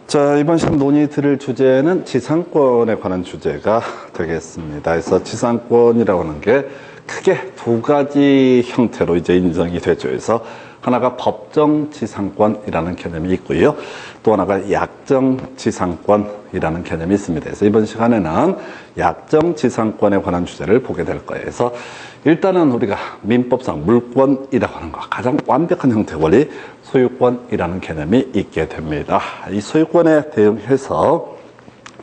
자, 이번 시간 논의 드릴 주제는 지상권에 관한 주제가 되겠습니다. 그래서 지상권이라고 하는 게 크게 두 가지 형태로 이제 인정이 되죠. 그래서 하나가 법정 지상권이라는 개념이 있고요. 또 하나가 약정 지상권이라는 개념이 있습니다. 그래서 이번 시간에는 약정 지상권에 관한 주제를 보게 될 거예요. 그래서 일단은 우리가 민법상 물권이라고 하는 거 가장 완벽한 형태의 원리 소유권이라는 개념이 있게 됩니다. 이 소유권에 대응해서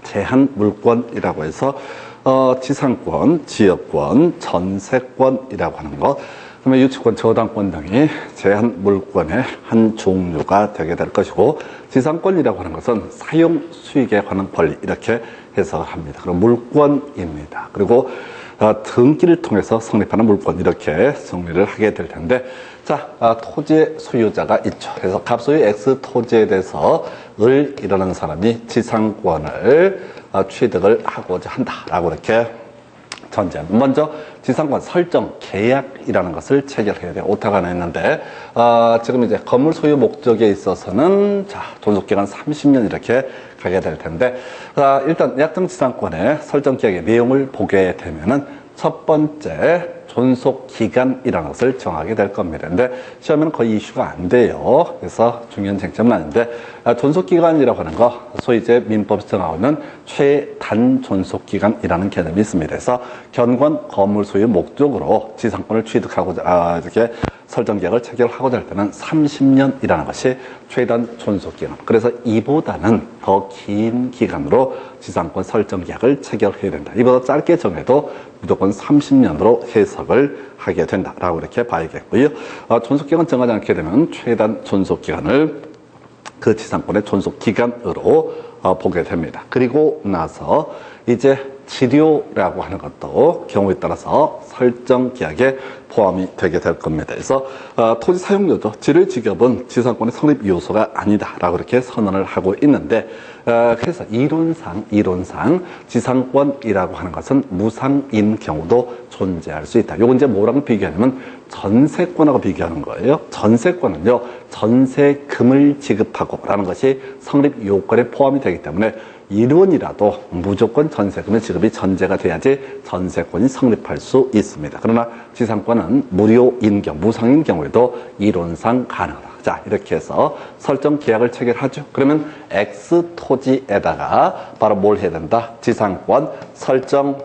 제한 물권이라고 해서 지상권, 지역권, 전세권이라고 하는 것, 그러면 유치권, 저당권 등이 제한 물권의 한 종류가 되게 될 것이고, 지상권이라고 하는 것은 사용 수익에 관한 권리 이렇게 해석을 합니다. 그럼 물권입니다. 그리고 등기를 통해서 성립하는 물권 이렇게 정리를 하게 될 텐데, 자, 토지의 소유자가 있죠. 그래서 갑소유 X 토지에 대해서 을 이라는 사람이 지상권을 취득을 하고자 한다라고 이렇게 전제합니다. 먼저 지상권 설정 계약이라는 것을 체결해야 돼요. 오타가 하나 있는데 지금 이제 건물 소유 목적에 있어서는 자 존속기간 30년 이렇게 가게 될 텐데 일단 약정 지상권의 설정 계약의 내용을 보게 되면은 첫 번째 존속기간이라는 것을 정하게 될 겁니다. 근데 시험에는 거의 이슈가 안 돼요. 그래서 중요한 쟁점은 아닌데 존속기간이라고 하는 거 소위 이제 민법에서 정하고 있는 최단 존속기간이라는 개념이 있습니다. 그래서 견권 건물 소유 목적으로 지상권을 취득하고자 이렇게 설정계약을 체결하고자 할 때는 30년이라는 것이 최단 존속기간. 그래서 이보다는 더 긴 기간으로 지상권 설정계약을 체결해야 된다. 이보다 짧게 정해도 무조건 30년으로 해석을 하게 된다라고 이렇게 봐야겠고요. 존속기간 정하지 않게 되면 최단 존속기간을 그 지상권의 존속기간으로 보게 됩니다. 그리고 나서 이제 지료라고 하는 것도 경우에 따라서 설정 계약에 포함이 되게 될 겁니다. 그래서 토지 사용료죠. 지료 지급은 지상권의 성립 요소가 아니다라고 이렇게 선언을 하고 있는데 그래서 이론상 지상권이라고 하는 것은 무상인 경우도 존재할 수 있다. 요건 이제 뭐랑 비교하냐면 전세권하고 비교하는 거예요. 전세권은요, 전세금을 지급하고라는 것이 성립 요건에 포함이 되기 때문에 이론이라도 무조건 전세금의 지급이 전제가 돼야지 전세권이 성립할 수 있습니다. 그러나 지상권은 무료인 경우, 무상인 경우에도 이론상 가능하다. 자, 이렇게 해서 설정 계약을 체결하죠. 그러면 X 토지에다가 바로 뭘 해야 된다? 지상권 설정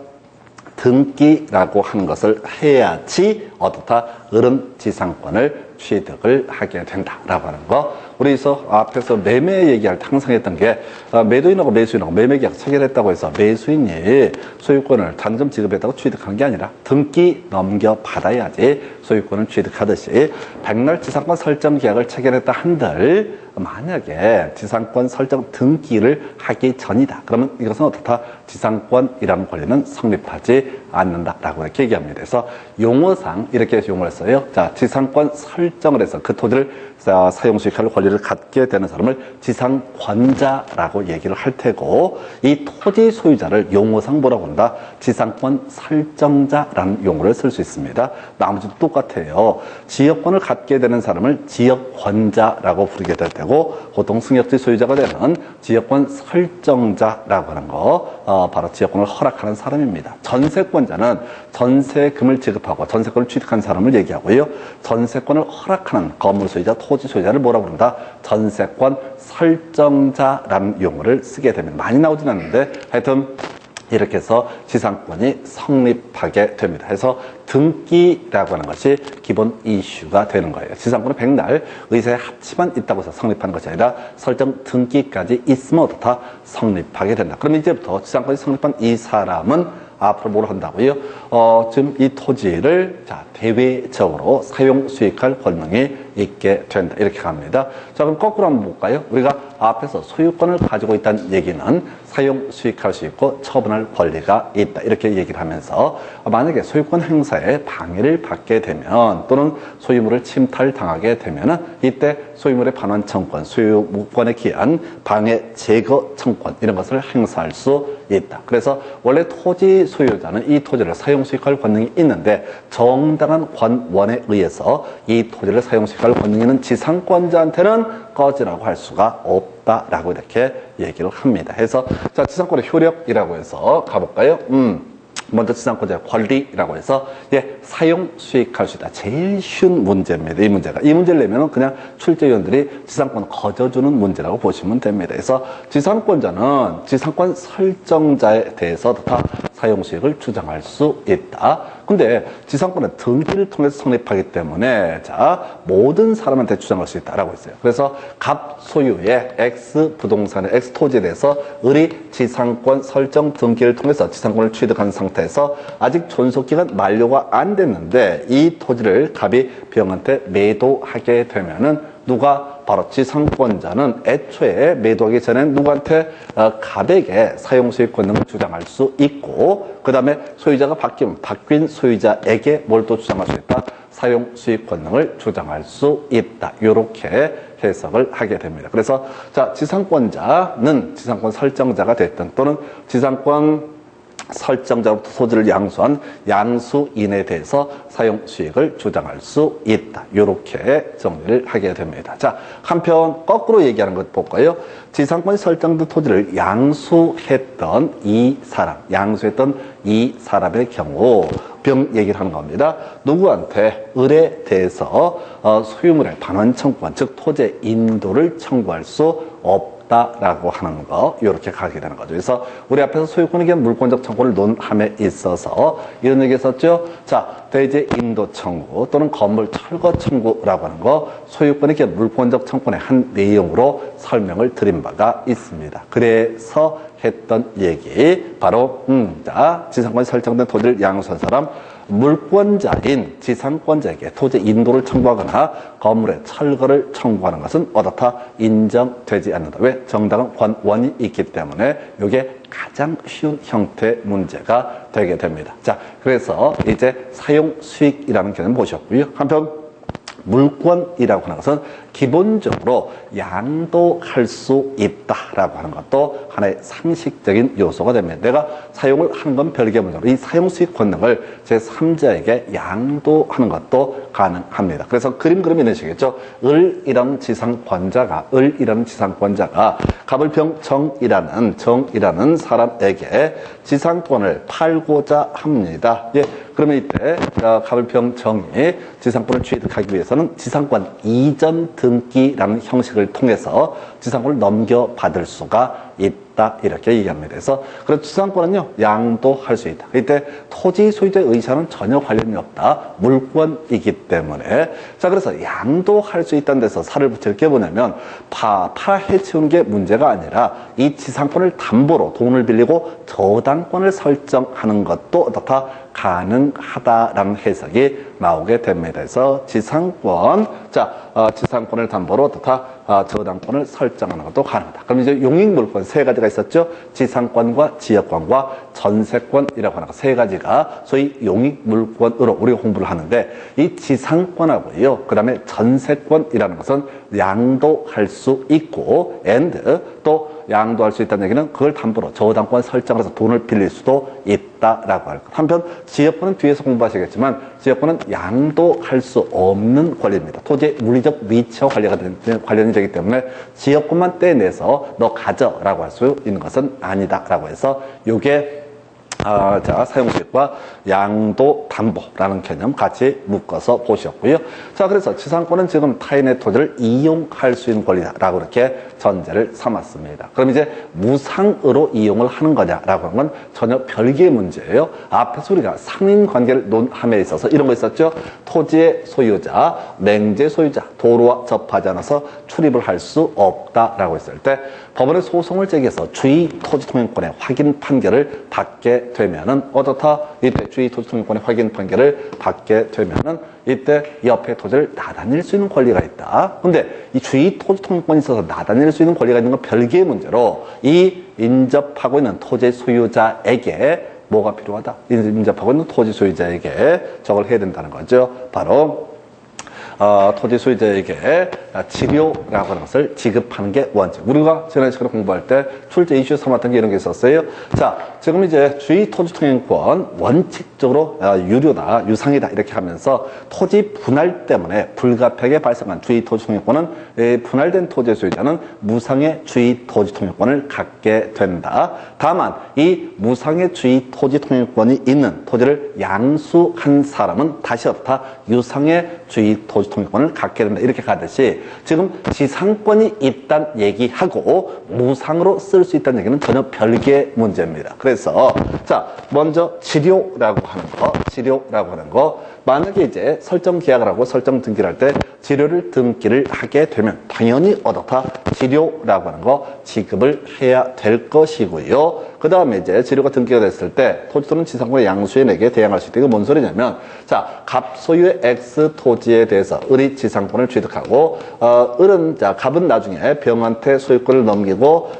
등기라고 하는 것을 해야지 어떻다? 을은 지상권을 취득을 하게 된다라고 하는 거. 우리서 앞에서 매매 얘기할 때 항상 했던 게 매도인하고 매수인하고 매매계약 체결했다고 해서 매수인이 소유권을 당점 지급했다고 취득하는 게 아니라 등기 넘겨받아야지 소유권을 취득하듯이 백날 지상권 설정 계약을 체결했다 한들 만약에 지상권 설정 등기를 하기 전이다. 그러면 이것은 어떻다? 지상권이라는 권리는 성립하지 않는다라고 이렇게 얘기합니다. 그래서 용어상 이렇게 용어를 써요. 자, 지상권 설정을 해서 그 토지를 사용 수익할 권리를 갖게 되는 사람을 지상권자라고 얘기를 할 테고, 이 토지 소유자를 용어상 뭐라고 한다? 지상권 설정자라는 용어를 쓸 수 있습니다. 나머지도 똑같아요. 지역권을 갖게 되는 사람을 지역권자라고 부르게 될 테고, 보통 승역지 소유자가 되는 지역권 설정자라고 하는 거 바로 지역권을 허락하는 사람입니다. 전세권자는 전세금을 지급하고 전세권을 취득한 사람을 얘기하고요. 전세권을 허락하는 건물 소유자, 토지 소유자를 뭐라고 부른다? 전세권 설정자라는 용어를 쓰게 되면 많이 나오진 않는데 하여튼 이렇게 해서 지상권이 성립하게 됩니다. 그래서 등기라고 하는 것이 기본 이슈가 되는 거예요. 지상권은 백날 의사의 합치만 있다고 해서 성립하는 것이 아니라 설정 등기까지 있으면 어떻다? 성립하게 된다. 그럼 이제부터 지상권이 성립한 이 사람은 앞으로 뭘 한다고요? 지금 이 토지를 자 대외적으로 사용 수익할 권능이 있게 된다. 이렇게 갑니다. 자, 그럼 거꾸로 한번 볼까요? 우리가 앞에서 소유권을 가지고 있다는 얘기는 사용 수익할 수 있고 처분할 권리가 있다. 이렇게 얘기를 하면서 만약에 소유권 행사에 방해를 받게 되면 또는 소유물을 침탈당하게 되면은 이때 소유물의 반환 청권, 소유권에 기한 방해 제거 청권 이런 것을 행사할 수 있다. 그래서 원래 토지 소유자는 이 토지를 사용 수익할 권능이 있는데 정당한 권원에 의해서 이 토지를 사용 수익할 권능이 있는 지상권자한테는 꺼지라고 할 수가 없다. 없다라고 이렇게 얘기를 합니다. 해서 자, 지상권의 효력이라고 해서 가볼까요? 먼저 지상권자의 권리라고 해서 사용 수익할 수 있다. 제일 쉬운 문제입니다. 이 문제를 내면은 그냥 출제위원들이 지상권을 거저주는 문제라고 보시면 됩니다. 그래서 지상권자는 지상권 설정자에 대해서 다 사용 수익을 주장할 수 있다. 근데 지상권은 등기를 통해서 성립하기 때문에 자, 모든 사람한테 주장할 수 있다라고 했어요. 그래서 갑 소유의 X 부동산의 X 토지에 대해서 을이 지상권 설정 등기를 통해서 지상권을 취득한 상태에서 아직 존속기간 만료가 안 됐는데 이 토지를 갑이 B형한테 매도하게 되면은 누가 바로 지상권자는 애초에 매도하기 전에 누구한테 갑에게 사용수익 권능을 주장할 수 있고 그 다음에 소유자가 바뀌면 바뀐 소유자에게 뭘 또 주장할 수 있다? 사용수익 권능을 주장할 수 있다. 이렇게 해석을 하게 됩니다. 그래서 자, 지상권자는 지상권 설정자가 됐든 또는 지상권 설정자로부터 토지를 양수한 양수인에 대해서 사용 수익을 주장할 수 있다. 이렇게 정리를 하게 됩니다. 자, 한편 거꾸로 얘기하는 것 볼까요? 지상권이 설정된 토지를 양수했던 이 사람의 경우 병 얘기를 하는 겁니다. 누구한테 을에 대해서 소유물의 반환 청구권, 즉 토지의 인도를 청구할 수 없다라고 하는 거, 이렇게 가게 되는 거죠. 그래서 우리 앞에서 소유권에게 물권적 청구를 논함에 있어서 이런 얘기 했었죠. 자, 대지 인도 청구 또는 건물 철거 청구라고 하는 거 소유권에게 물권적 청구의 한 내용으로 설명을 드린 바가 있습니다. 그래서 했던 얘기 바로 자, 지상권이 설정된 토지를 양수한 사람 물권자인 지상권자에게 토지 인도를 청구하거나 건물의 철거를 청구하는 것은 어떻다? 인정되지 않는다. 왜? 정당한 권원이 있기 때문에 이게 가장 쉬운 형태의 문제가 되게 됩니다. 자, 그래서 이제 사용 수익이라는 개념 보셨고요. 한편 물권이라고 하는 것은 기본적으로 양도할 수 있다라고 하는 것도 하나의 상식적인 요소가 됩니다. 내가 사용을 하는 건 별개의 문제로 이 사용수익 권능을 제3자에게 양도하는 것도 가능합니다. 그래서 그림 그리면 이런 식이겠죠. 을이라는 지상권자가 갑을평 정이라는 사람에게 지상권을 팔고자 합니다. 그러면 이때 갑을평 정이 지상권을 취득하기 위해서는 지상권 이전 등기라는 형식을 통해서 지상권을 넘겨받을 수가 있다. 이렇게 얘기합니다. 그래서 지상권은요, 양도할 수 있다. 이때 토지 소유자의 의사는 전혀 관련이 없다. 물권이기 때문에. 자, 그래서 양도할 수 있다는 데서 살을 붙일 게 뭐냐면, 팔아헤치우는 게 문제가 아니라 이 지상권을 담보로 돈을 빌리고 저당권을 설정하는 것도 어떻다? 가능하다라는 해석이 나오게 됩니다. 그래서 지상권, 지상권을 담보로 어떻다? 저당권을 설정하는 것도 가능하다. 그럼 이제 용익물권 세 가지가 있었죠. 지상권과 지역권과 전세권이라고 하는 세 가지가 소위 용익물권으로 우리가 공부를 하는데 이 지상권하고요. 그 다음에 전세권이라는 것은 양도할 수 있고 또 양도할 수 있다는 얘기는 그걸 담보로 저당권 설정을 해서 돈을 빌릴 수도 있다라고 할 것. 한편 지역권은 뒤에서 공부하시겠지만 지역권은 양도할 수 없는 권리입니다. 토지의 물리적 위치와 관련이 되기 때문에 지역권만 떼내서 너 가져라고 할 수 있는 것은 아니다라고 해서 요게 사용수익과 양도담보라는 개념 같이 묶어서 보셨고요. 자, 그래서 지상권은 지금 타인의 토지를 이용할 수 있는 권리다라고 이렇게 전제를 삼았습니다. 그럼 이제 무상으로 이용을 하는 거냐라고 하는 건 전혀 별개의 문제예요. 앞에서 우리가 상인관계를 논함에 있어서 이런 거 있었죠. 토지의 소유자, 맹지 소유자, 도로와 접하지 않아서 출입을 할 수 없다라고 했을 때 법원에 소송을 제기해서 주의 토지통행권의 확인 판결을 받게 되면은 어떻다? 이때 주의 토지통행권의 확인 판결을 받게 되면은 이때 옆에 토지를 나다닐 수 있는 권리가 있다. 근데 이 주의 토지통행권이 있어서 나다닐 수 있는 권리가 있는 건 별개의 문제로 이 인접하고 있는 토지 소유자에게 뭐가 필요하다? 인접하고 있는 토지 소유자에게 저걸 해야 된다는 거죠. 바로 토지 소유자에게 지료라고 하는 것을 지급하는 게 원칙. 우리가 지난 시간에 공부할 때 출제 이슈 삼았던 게 이런 게 있었어요. 자, 지금 이제 주의 토지 통행권 원칙적으로 유료다, 유상이다 이렇게 하면서 토지 분할 때문에 불가피하게 발생한 주의 토지 통행권은 분할된 토지 소유자는 무상의 주의 토지 통행권을 갖게 된다. 다만 이 무상의 주의 토지 통행권이 있는 토지를 양수한 사람은 다시 어떻다? 유상의 주의 토지 통행권을 갖게 된다. 이렇게 가듯이 지금 지상권이 있다는 얘기하고 무상으로 쓸 수 있다는 얘기는 전혀 별개의 문제입니다. 그래서 자, 먼저 지료라고 하는 거 만약에 이제 설정 계약을 하고 설정 등기를 할 때 지료를 등기를 하게 되면 당연히 어떻다? 지료라고 하는 거 지급을 해야 될 것이고요. 그 다음에 이제 지료가 등기가 됐을 때 토지 또는 지상권의 양수인에게 대항할 수 있다. 이거 뭔 소리냐면 자, 갑소유의 X 토지에 대해서 을이 지상권을 취득하고 갑은 나중에 병한테 소유권을 넘기고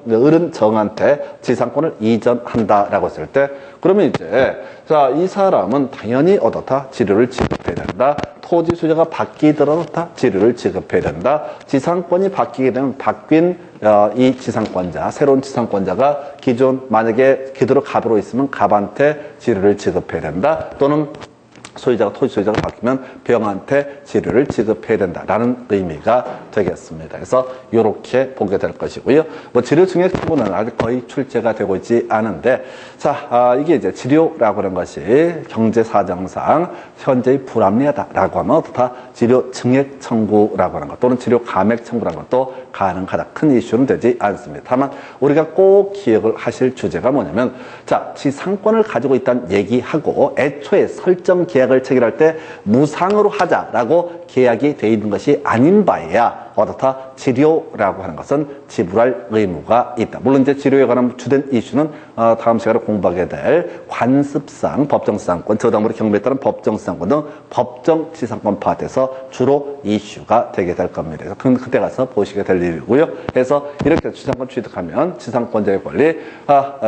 을은 정한테 지상권을 이전한다라고 했을 때 그러면 이제 자, 이 사람은 당연히 어떻다? 지료를 지급해야 된다. 토지 소유자가 바뀌더라도 다 지료를 지급해야 된다. 지상권이 바뀌게 되면 바뀐 이 지상권자, 새로운 지상권자가 기존 만약에 그대로 갑으로 있으면 갑한테 지료를 지급해야 된다. 또는 토지 소유자가 바뀌면 병한테 지료를 지급해야 된다라는 의미가 되겠습니다. 그래서 이렇게 보게 될 것이고요. 뭐 지료 증액 부분은 아직 거의 출제가 되고 있지 않은데, 자, 이게 이제 지료라고 하는 것이 경제 사정상 현재의 불합리하다라고 하면 어떻다? 지료 증액 청구라고 하는 것 또는 지료 감액 청구라는 것도 가능하다. 큰 이슈는 되지 않습니다. 다만 우리가 꼭 기억을 하실 주제가 뭐냐면, 자, 지상권을 가지고 있다는 얘기하고 애초에 설정 계약을 체결할 때 무상으로 하자라고 계약이 돼 있는 것이 아닌 바에야 어떻다? 지료라고 하는 것은 지불할 의무가 있다. 물론 이제 지료에 관한 주된 이슈는 다음 시간에 공부하게 될 관습상 법정지상권, 저당물의 경우에 따른 법정지상권 등 법정지상권 파트에서 주로 이슈가 되게 될 겁니다. 그래서 그때 가서 보시게 될 일이고요. 그래서 이렇게 지상권 취득하면 지상권자의 권리,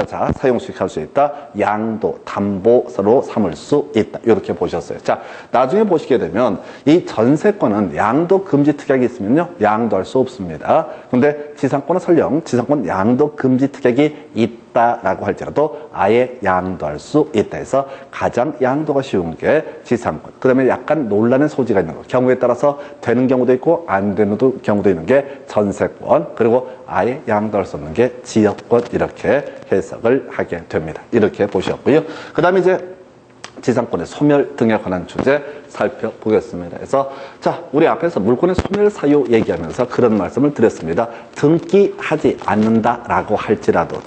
자, 사용수익할 수 있다. 양도, 담보로 삼을 수 있다. 이렇게 보셨어요. 자, 나중에 보시게 되면 이 전세권은 양도 금지 특약이 있으면요. 양도할 수 없습니다. 근데 지상권은 설령 지상권 양도 금지 특약이 있다라고 할지라도 아예 양도할 수 있다 해서 가장 양도가 쉬운 게 지상권. 그 다음에 약간 논란의 소지가 있는 것. 경우에 따라서 되는 경우도 있고 안 되는 경우도 있는 게 전세권. 그리고 아예 양도할 수 없는 게 지역권. 이렇게 해석을 하게 됩니다. 이렇게 보셨고요. 그 다음에 이제 지상권의 소멸 등에 관한 주제 살펴보겠습니다. 그래서 자, 우리 앞에서 물권의 소멸 사유 얘기하면서 그런 말씀을 드렸습니다. 등기하지 않는다라고 할지라도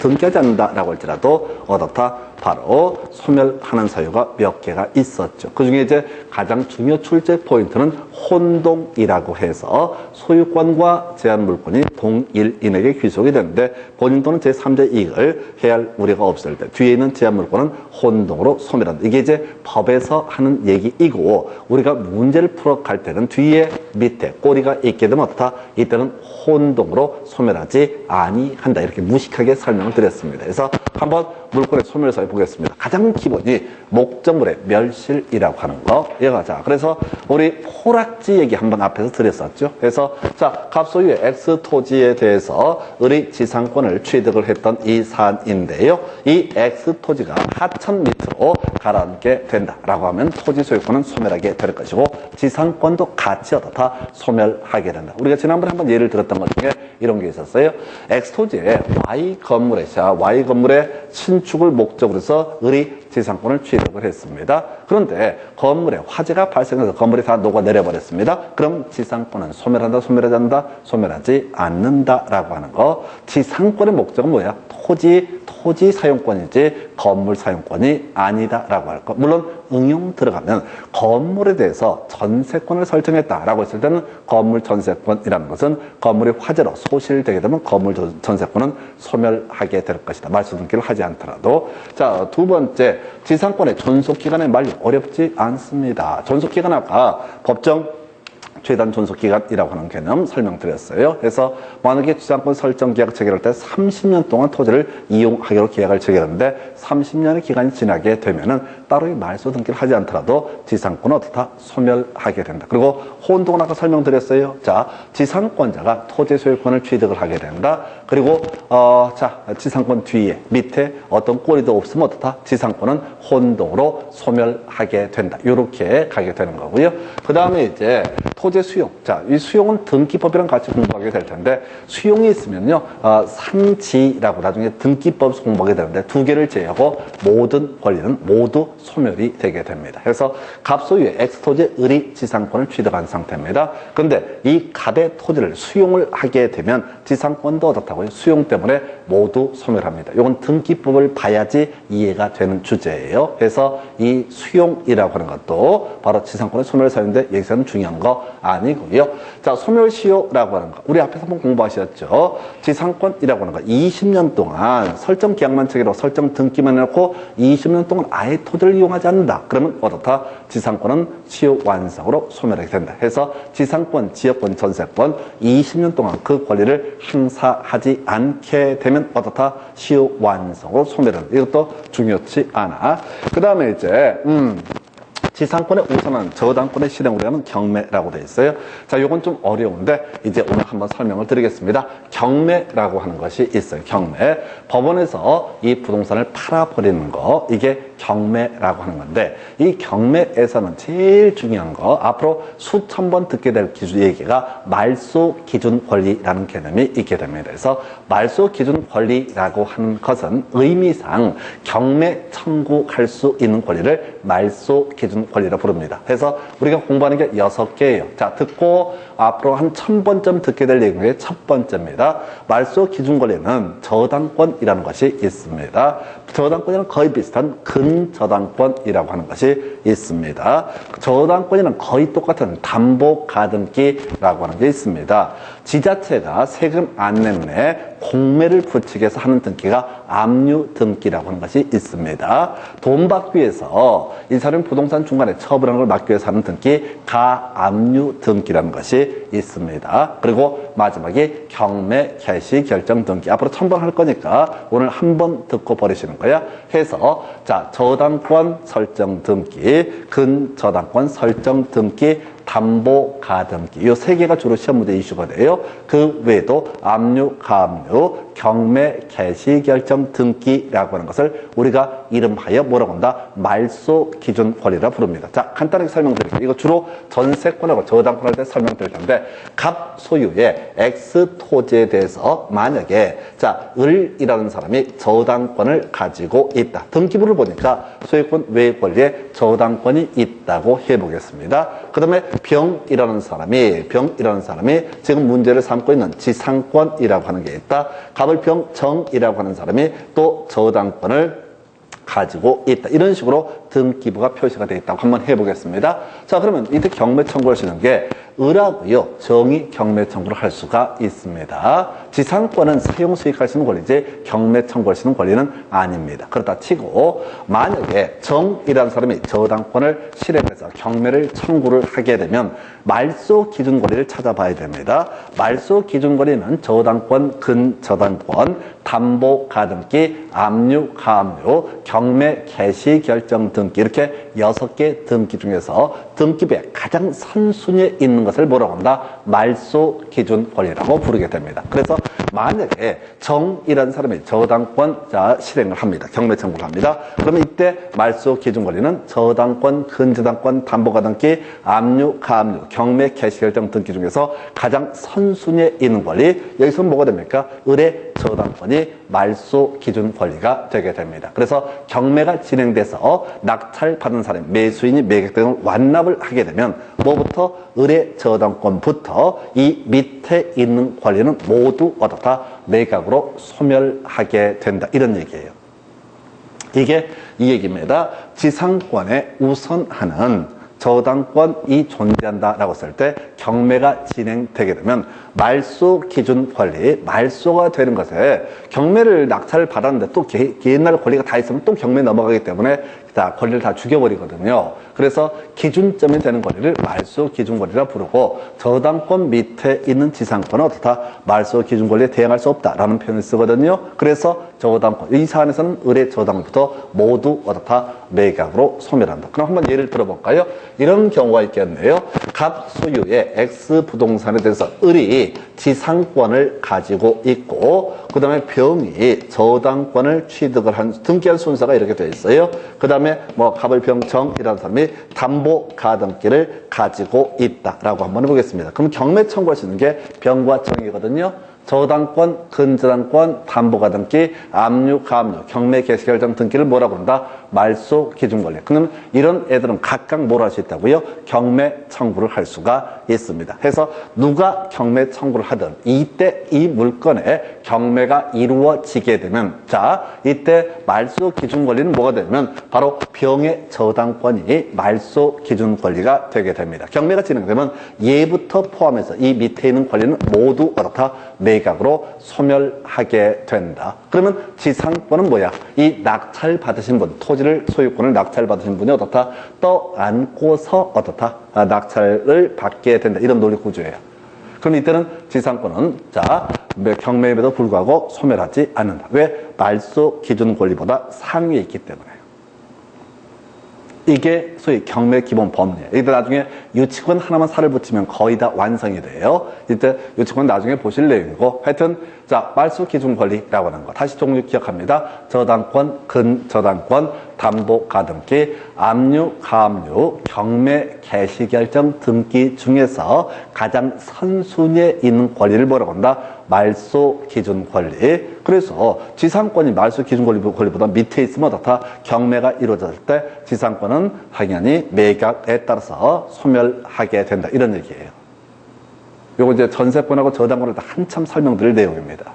어떻다? 바로 소멸하는 사유가 몇 개가 있었죠. 그 중에 이제 가장 중요 출제 포인트는 혼동이라고 해서 소유권과 제한 물권이 동일인에게 귀속이 되는데 본인 또는 제3자 이익을 해할 우려가 없을 때 뒤에 있는 제한 물권은 혼동으로 소멸한다. 이게 이제 법에서 하는 얘기이고 우리가 문제를 풀어갈 때는 뒤에 밑에 꼬리가 있게 되면 어떻다? 이때는 혼동으로 소멸하지 아니한다. 이렇게 무식하게 설명을 드렸습니다. 그래서 한번 물권의 소멸 사유 보겠습니다. 가장 기본이 목적물의 멸실이라고 하는 거. 자, 그래서 우리 포락지 얘기 한번 앞에서 드렸었죠. 그래서 자, 갑소유의 X 토지에 대해서 을이 지상권을 취득을 했던 이 사안인데요. 이 X 토지가 하천 밑으로 가라앉게 된다라고 하면 토지 소유권은 소멸하게 될 것이고 지상권도 같이 어떻다? 소멸하게 된다. 우리가 지난번에 한번 예를 들었던 것 중에 이런 게 있었어요. X 토지에 Y 건물의 신축을 목적으로 해서 을이 지상권을 취득을 했습니다. 그런데 건물에 화재가 발생해서 건물이 다 녹아내려버렸습니다. 그럼 지상권은 소멸한다, 소멸하지 않는다? 소멸하지 않는다라고 하는 거. 지상권의 목적은 뭐야? 토지 사용권이지 건물 사용권이 아니다라고 할 거. 물론 응용 들어가면 건물에 대해서 전세권을 설정했다라고 했을 때는 건물 전세권이라는 것은 건물이 화재로 소실되게 되면 건물 전세권은 소멸하게 될 것이다. 말소 등기를 하지 않더라도. 자, 두 번째, 지상권의 존속기간의 만료 어렵지 않습니다. 존속기간 아까 법정 최단 존속기간이라고 하는 개념 설명드렸어요. 그래서 만약에 지상권 설정 계약 체결할 때 30년 동안 토지를 이용하기로 계약을 체결하는데 30년의 기간이 지나게 되면은 따로 말소 등기를 하지 않더라도 지상권은 어떻다? 소멸하게 된다. 그리고 혼동은 아까 설명드렸어요. 자, 지상권자가 토지 소유권을 취득을 하게 된다. 그리고 자, 지상권 뒤에 밑에 어떤 꼬리도 없으면 어떻다? 지상권은 혼동으로 소멸하게 된다. 이렇게 가게 되는 거고요. 그 다음에 이제 토지 수용. 자, 이 수용은 등기법이랑 같이 공부하게 될 텐데 수용이 있으면요, 산지라고 나중에 등기법에서 공부하게 되는데 두 개를 제외하고 모든 권리는 모두 소멸이 되게 됩니다. 그래서 갑소유의 X토지 을이 지상권을 취득한 상태입니다. 그런데 이 갑의 토지를 수용을 하게 되면 지상권도 어떻다고요? 수용 때문에 모두 소멸합니다. 이건 등기법을 봐야지 이해가 되는 주제예요. 그래서 이 수용이라고 하는 것도 바로 지상권의 소멸 사유인데 여기서는 중요한 거 아니고요. 자, 소멸시효라고 하는 거 우리 앞에서 한번 공부하셨죠. 지상권이라고 하는 거 20년 동안 설정 계약만 체결하고 설정 등기만 해놓고 20년 동안 아예 토지를 이용하지 않는다. 그러면 어떻다? 지상권은 시효 완성으로 소멸하게 된다. 해서 지상권, 지역권, 전세권 20년 동안 그 권리를 행사하지 않게 되면 어떻다? 시효 완성으로 소멸한다. 이것도 중요치 않아. 그 다음에 이제 지상권의 우선은 저당권의 실행으로 하는 경매라고 되어 있어요. 자, 요건 좀 어려운데 이제 오늘 한번 설명을 드리겠습니다. 경매라고 하는 것이 있어요. 경매. 법원에서 이 부동산을 팔아버리는 거, 이게 경매라고 하는 건데 이 경매에서는 제일 중요한 거 앞으로 수천 번 듣게 될 기준 얘기가 말소 기준 권리라는 개념이 있게 됩니다. 그래서 말소 기준 권리라고 하는 것은 의미상 경매 청구할 수 있는 권리를 말소 기준 권리라 부릅니다. 그래서 우리가 공부하는 게 6개예요. 자, 듣고 앞으로 한 1000번쯤 듣게 될 내용의 첫 번째입니다. 말소 기준 권리는 저당권이라는 것이 있습니다. 저당권이랑 거의 비슷한 근저당권이라고 하는 것이 있습니다. 저당권이랑 거의 똑같은 담보가등기라고 하는 게 있습니다. 지자체가 세금 안 내문에 공매를 부추기 해서 하는 등기가 압류등기라고 하는 것이 있습니다. 돈 받기 위해서 이 사람이 부동산 중간에 처분하는 걸 막기 위해서 하는 등기 가압류등기라는 것이 있습니다. 그리고 마지막에 경매 개시 결정 등기. 앞으로 1000번 할 거니까 오늘 한 번 듣고 버리시는 거야. 해서 자, 저당권 설정 등기, 근저당권 설정 등기, 담보 가등기 이 세 개가 주로 시험 문제 이슈가 돼요. 그 외에도 압류, 가압류, 경매, 개시, 결정, 등기라고 하는 것을 우리가 이름하여 뭐라고 한다? 말소 기준 권리라 부릅니다. 자, 간단하게 설명드릴게요. 이거 주로 전세권하고 저당권 할 때 설명드릴 텐데 갑 소유의 X 토지에 대해서 만약에 자, 을이라는 사람이 저당권을 가지고 있다. 등기부를 보니까 소유권 외 권리에 저당권이 있다고 해보겠습니다. 그 다음에 병이라는 사람이 지금 문제를 삼고 있는 지상권이라고 하는 게 있다. 갑을병정이라고 하는 사람이 또 저당권을 가지고 있다. 이런 식으로 등기부가 표시가 되어 있다고 한번 해보겠습니다. 자, 그러면 이때 경매 청구할 수 있는 게 을하고요, 정이 경매 청구를 할 수가 있습니다. 지상권은 사용 수익할 수 있는 권리지 경매 청구할 수 있는 권리는 아닙니다. 그렇다 치고 만약에 정이라는 사람이 저당권을 실행해서 경매를 청구를 하게 되면 말소 기준 권리를 찾아봐야 됩니다. 말소 기준 권리는 저당권, 근저당권, 담보 가등기, 압류, 가압류, 경매, 개시, 결정 등기 이렇게 6개 등기 중에서 등기부에 가장 선순위에 있는 것을 뭐라고 한다? 말소 기준 권리라고 부르게 됩니다. 그래서 만약에 정이라는 사람이 저당권 실행을 합니다. 경매 청구를 합니다. 그러면 이때 말소 기준 권리는 저당권, 근저당권, 담보가등기, 압류, 가압류, 경매, 개시, 결정 등기 중에서 가장 선순위에 있는 권리. 여기서 뭐가 됩니까? 을의 저당권이 말소 기준 권리가 되게 됩니다. 그래서 경매가 진행돼서 낙찰받은 사람, 매수인이 매각대금을 완납을 하게 되면 뭐부터? 을의 저당권부터 이 밑에 있는 권리는 모두 어떻다? 매각으로 소멸하게 된다. 이런 얘기예요. 이게 이 얘기입니다. 지상권에 우선하는 저당권이 존재한다라고 했을 때 경매가 진행되게 되면 말소 기준 권리, 말소가 되는 것에 경매를 낙찰을 받았는데 또 옛날 권리가 다 있으면 또 경매 넘어가기 때문에 자, 권리를 다 죽여버리거든요. 그래서 기준점이 되는 권리를 말소 기준 권리라 부르고, 저당권 밑에 있는 지상권은 어떻다? 말소 기준 권리에 대항할 수 없다라는 표현을 쓰거든요. 그래서 저당권, 이 사안에서는 을의 저당권부터 모두 어떻다? 매각으로 소멸한다. 그럼 한번 예를 들어볼까요? 이런 경우가 있겠네요. 갑 소유의 X 부동산에 대해서 을이 지상권을 가지고 있고, 그 다음에 병이 저당권을 취득을 한, 등기할 순서가 이렇게 되어 있어요. 그 다음에 뭐 갑을 병정이라는 사람이 담보 가등기를 가지고 있다라고 한번 해보겠습니다. 그럼 경매 청구할 수 있는 게 병과 정이거든요. 저당권, 근저당권, 담보가등기, 압류, 가압류, 경매 개시결정 등기를 뭐라고 그런다? 말소 기준권리. 그러면 이런 애들은 각각 뭘 할 수 있다고요? 경매 청구를 할 수가 있습니다. 그래서 누가 경매 청구를 하든 이때 이 물건에 경매가 이루어지게 되면, 자, 이때 말소 기준권리는 뭐가 되면 바로 병의 저당권이 말소 기준권리가 되게 됩니다. 경매가 진행되면 얘부터 포함해서 이 밑에 있는 권리는 모두 어떻다? 매각으로 소멸하게 된다. 그러면 지상권은 뭐야? 이 낙찰 받으신 분, 토지를 소유권을 낙찰 받으신 분이 어떻다? 떠안고서 어떻다? 낙찰을 받게 된다. 이런 논리 구조예요. 그럼 이때는 지상권은, 자, 경매에도 불구하고 소멸하지 않는다. 왜? 말소 기준 권리보다 상위에 있기 때문에. 이게 소위 경매 기본 법리예요. 이때 나중에 유치권 하나만 살을 붙이면 거의 다 완성이 돼요. 이때 유치권 나중에 보실 내용이고, 하여튼 자, 말소 기준 권리라고 하는 거 다시 종류 기억합니다. 저당권, 근저당권, 담보 가등기, 압류, 가압류, 경매 개시 결정 등기 중에서 가장 선순위에 있는 권리를 뭐라고 한다? 말소 기준 권리. 그래서 지상권이 말소 기준 권리보다 밑에 있으면 어떻다? 경매가 이루어졌을 때 지상권은 당연히 매각에 따라서 소멸하게 된다. 이런 얘기예요. 요거 이제 전세권하고 저당권을 다 한참 설명드릴 내용입니다.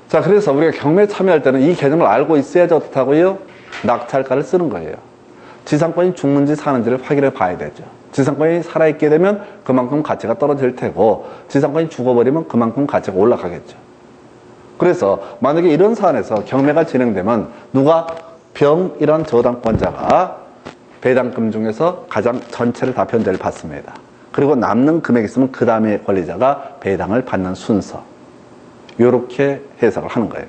자, 그래서 우리가 경매에 참여할 때는 이 개념을 알고 있어야지 어떻다고요? 낙찰가를 쓰는 거예요. 지상권이 죽는지 사는지를 확인해 봐야 되죠. 지상권이 살아있게 되면 그만큼 가치가 떨어질 테고, 지상권이 죽어버리면 그만큼 가치가 올라가겠죠. 그래서 만약에 이런 사안에서 경매가 진행되면 누가 병이란 저당권자가 배당금 중에서 가장 전체를 다 변제를 받습니다. 그리고 남는 금액이 있으면 그 다음에 권리자가 배당을 받는 순서. 요렇게 해석을 하는 거예요.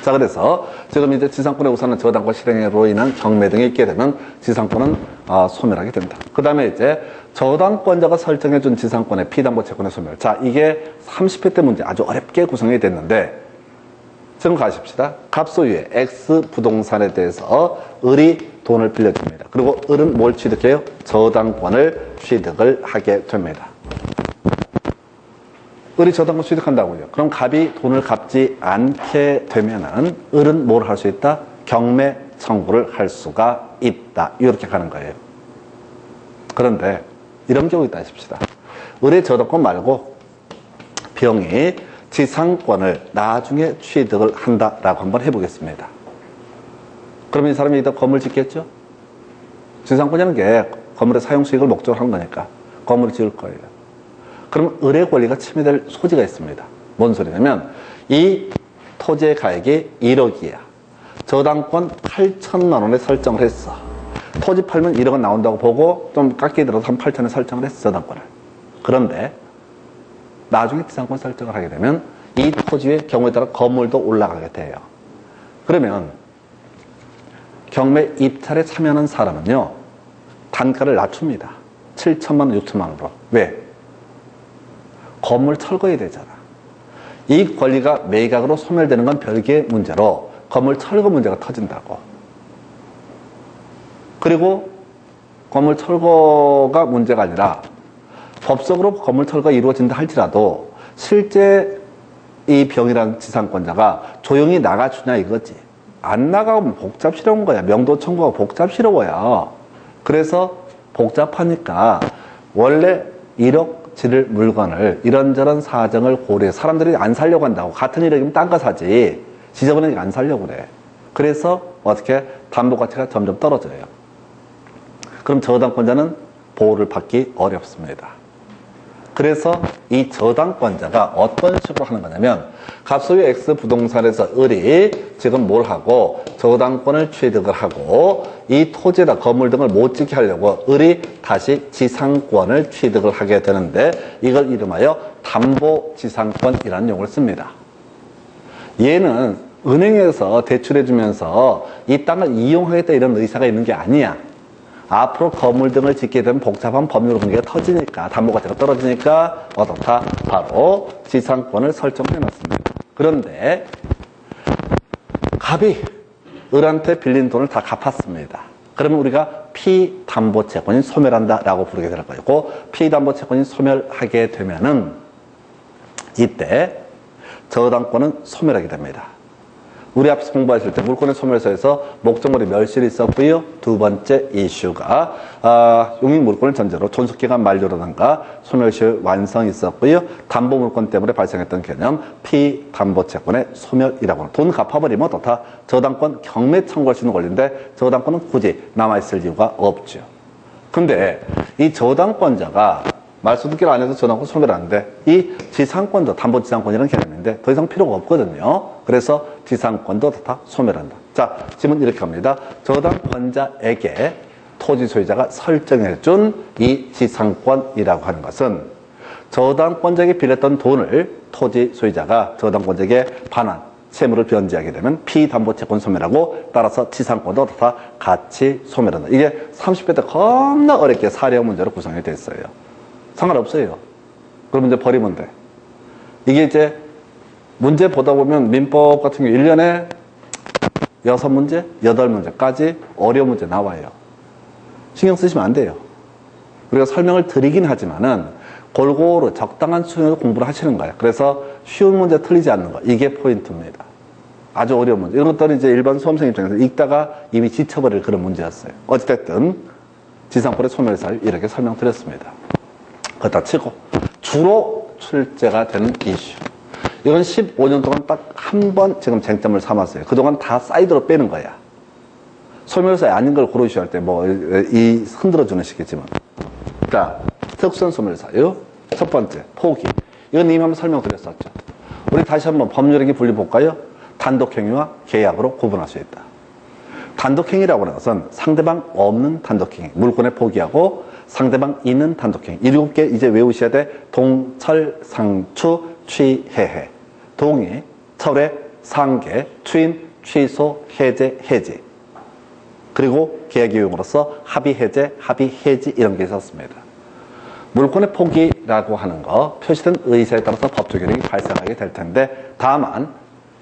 자, 그래서 지금 이제 지상권의 우선은 저당권 실행으로 인한 경매 등이 있게 되면 지상권은 소멸하게 된다. 그 다음에 이제 저당권자가 설정해준 지상권의 피담보 채권의 소멸. 자, 이게 30회 때 문제 아주 어렵게 구성이 됐는데, 지금 가십시다. 갑소유의 X 부동산에 대해서 을이 돈을 빌려줍니다. 그리고 을은 뭘 취득해요? 저당권을 취득을 하게 됩니다. 을이 저당권 취득한다고요. 그럼 갑이 돈을 갚지 않게 되면은 을은 뭘 할 수 있다? 경매 청구를 할 수가 있다. 이렇게 가는 거예요. 그런데 이런 경우 있다 하십시다. 을의 저당권 말고 병이 지상권을 나중에 취득을 한다라고 한번 해보겠습니다. 그러면 이 사람이 일단 건물 짓겠죠? 지상권이라는 게 건물의 사용 수익을 목적으로 한 거니까 건물을 지을 거예요. 그럼 을의 권리가 침해될 소지가 있습니다. 뭔 소리냐면 이 토지의 가액이 1억이야. 저당권 8천만 원에 설정을 했어. 토지 팔면 1억은 나온다고 보고 좀 깎이 들어서 한 8천에 설정을 했어, 저당권을. 그런데 나중에 지상권 설정을 하게 되면 이 토지의 경우에 따라 건물도 올라가게 돼요. 그러면 경매 입찰에 참여하는 사람은요, 단가를 낮춥니다. 7천만 원, 6천만 원으로. 왜? 건물 철거해야 되잖아. 이 권리가 매각으로 소멸되는 건 별개의 문제로 건물 철거 문제가 터진다고. 그리고 건물 철거가 문제가 아니라 법적으로 건물 철거가 이루어진다 할지라도 실제 이 병이라는 지상권자가 조용히 나가주냐 이거지. 안 나가면 복잡스러운 거야. 명도 청구가 복잡스러워요. 그래서 복잡하니까 원래 1억치를 물건을 이런저런 사정을 고려해 사람들이 안 살려고 한다고. 같은 1억이면 딴 거 사지. 지저분하게 안 살려고 그래. 그래서 어떻게 담보 가치가 점점 떨어져요. 그럼 저당권자는 보호를 받기 어렵습니다. 그래서 이 저당권자가 어떤 식으로 하는 거냐면 갑소유 X 부동산에서 을이 지금 뭘 하고 저당권을 취득을 하고 이 토지나 건물 등을 못 짓게 하려고 을이 다시 지상권을 취득을 하게 되는데 이걸 이름하여 담보지상권이라는 용어를 씁니다. 얘는 은행에서 대출해주면서 이 땅을 이용하겠다 이런 의사가 있는 게 아니야. 앞으로 건물 등을 짓게 되면 복잡한 법률 관계가 터지니까 담보 가치가 떨어지니까 어떻다? 바로 지상권을 설정해 놨습니다. 그런데 갑이 을한테 빌린 돈을 다 갚았습니다. 그러면 우리가 피담보채권이 소멸한다 라고 부르게 될 거고 피담보채권이 소멸하게 되면은 이때 저당권은 소멸하게 됩니다. 우리 앞에서 공부하실 때 물권의 소멸서에서 목적물이 멸실이 있었고요. 두 번째 이슈가 용익 물권을 전제로 존속기간 만료라든가 소멸시효 완성이 있었고요. 담보 물권 때문에 발생했던 개념 피담보채권의 소멸이라고 하는 돈 갚아버리면 어떻다? 저당권 경매 청구할 수 있는 권리인데 저당권은 굳이 남아있을 이유가 없죠. 근데 이 저당권자가 말소 듣기를 안 해서 저당권 소멸하는데 이 지상권도 담보지상권이라는 개념인데 더 이상 필요가 없거든요. 그래서 지상권도 다 소멸한다. 자, 질문 이렇게 합니다. 저당권자에게 토지 소유자가 설정해준 이 지상권이라고 하는 것은 저당권자에게 빌렸던 돈을 토지 소유자가 저당권자에게 반환, 채무를 변제하게 되면 피담보채권 소멸하고 따라서 지상권도 다 같이 소멸한다. 이게 30회 때 겁나 어렵게 사례형 문제로 구성이 됐어요. 상관없어요. 그럼 문제 버리면 돼. 이게 이제 문제 보다 보면 민법 같은 경우 1년에 6문제, 8문제까지 어려운 문제 나와요. 신경 쓰시면 안 돼요. 우리가 설명을 드리긴 하지만은 골고루 적당한 수준으로 공부를 하시는 거예요. 그래서 쉬운 문제 틀리지 않는 거. 이게 포인트입니다. 아주 어려운 문제. 이런 것들은 이제 일반 수험생 입장에서 읽다가 이미 지쳐버릴 그런 문제였어요. 어찌됐든 지상권의 소멸사를 이렇게 설명드렸습니다. 그렇다 치고 주로 출제가 되는 이슈. 이건 15년 동안 딱 한 번 지금 쟁점을 삼았어요. 그동안 다 사이드로 빼는 거야. 소멸사에 아닌 걸 고르셔야 할 때 뭐 이 흔들어 주는 시겠지만. 자, 특수한 소멸사요. 첫 번째, 포기. 이건 이미 한번 설명드렸었죠. 우리 다시 한번 법률행위 분리 볼까요? 단독행위와 계약으로 구분할 수 있다. 단독행위라고 하는 것은 상대방 없는 단독행위, 물권에 포기하고 상대방 있는 단독행위. 7개 이제 외우셔야 돼. 동철, 상추, 취해해. 동의, 철회, 상계, 추인, 취소, 해제, 해지. 그리고 계약의 용어로서 합의, 해제, 합의, 해지 이런 게 있었습니다. 물권의 포기라고 하는 거 표시된 의사에 따라서 법적 효력이 발생하게 될 텐데 다만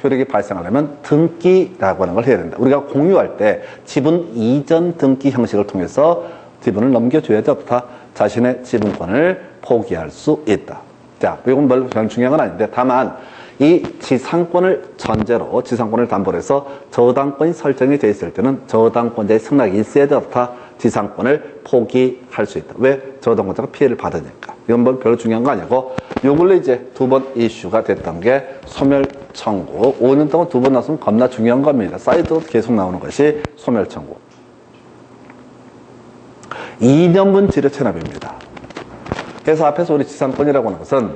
효력이 발생하려면 등기라고 하는 걸 해야 된다. 우리가 공유할 때 지분 이전 등기 형식을 통해서 지분을 넘겨줘야지 없다. 자신의 지분권을 포기할 수 있다. 자, 이건 별로 중요한 건 아닌데 다만 이 지상권을 전제로 지상권을 담보로 해서 저당권이 설정이 되어 있을 때는 저당권자의 승낙이 있어야 좋다. 지상권을 포기할 수 있다. 왜? 저당권자가 피해를 받으니까. 이건 뭐 별로 중요한 거 아니고 요 근래 이제 두 번 이슈가 됐던 게 소멸 청구. 5년 동안 두 번 나왔으면 겁나 중요한 겁니다. 사이드로 계속 나오는 것이 소멸 청구. 2년분 지료 체납입니다. 그래서 앞에서 우리 지상권이라고 하는 것은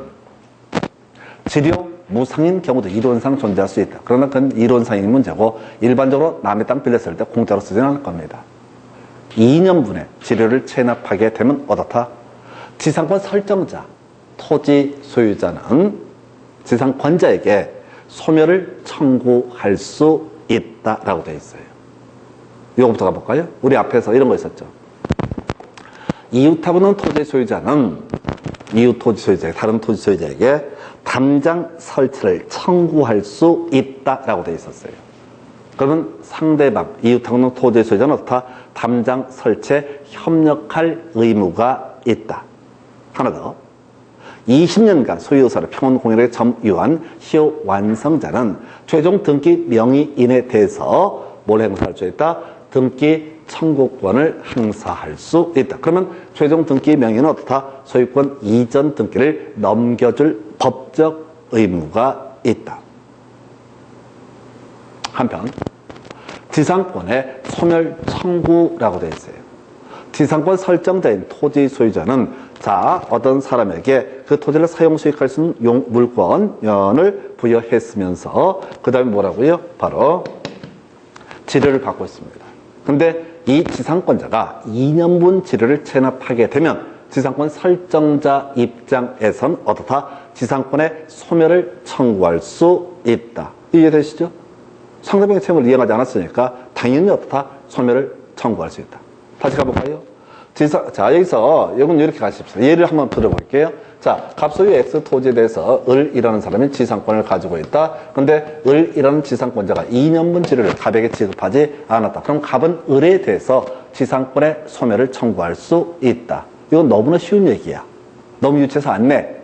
지료 무상인 경우도 이론상 존재할 수 있다. 그러나 그건 이론상인 문제고 일반적으로 남의 땅 빌렸을 때 공짜로 쓰지는 않을 겁니다. 2년분의 지료를 체납하게 되면 어떻다? 지상권 설정자, 토지 소유자는 지상권자에게 소멸을 청구할 수 있다라고 되어 있어요. 이거부터 가볼까요? 우리 앞에서 이런 거 있었죠. 이웃하고는 토지 소유자는 이웃 토지 소유자, 다른 토지 소유자에게 담장 설치를 청구할 수 있다라고 되어 있었어요. 그러면 상대방, 이웃하고는 토지 소유자는 어떻다? 담장 설치에 협력할 의무가 있다. 하나 더. 20년간 소유사를 평온 공인하게 점유한 시효 완성자는 최종 등기 명의인에 대해서 뭘 행사할 수 있다? 등기 청구권을 행사할 수 있다. 그러면 최종 등기 명의는 어떻다? 소유권 이전 등기를 넘겨줄 법적 의무가 있다. 한편 지상권의 소멸 청구라고 되어 있어요. 지상권 설정자인 토지 소유자는 자, 어떤 사람에게 그 토지를 사용 수익할 수 있는 물권을 부여했으면서 그 다음에 뭐라고요? 바로 지료를 받고 있습니다. 근데 이 지상권자가 2년분 지료를 체납하게 되면 지상권 설정자 입장에선 어떻다? 지상권의 소멸을 청구할 수 있다. 이해되시죠? 상대방의 채무를 이행하지 않았으니까 당연히 어떻다? 소멸을 청구할 수 있다. 다시 가볼까요? 자, 여기서 이건 이렇게 가십시오. 예를 한번 들어볼게요. 자, 갑소유 X 토지에 대해서 을이라는 사람이 지상권을 가지고 있다. 근데 을이라는 지상권자가 2년분 지료를 갑에게 지급하지 않았다. 그럼 갑은 을에 대해서 지상권의 소멸을 청구할 수 있다. 이건 너무나 쉬운 얘기야. 너무 유치해서 안 내.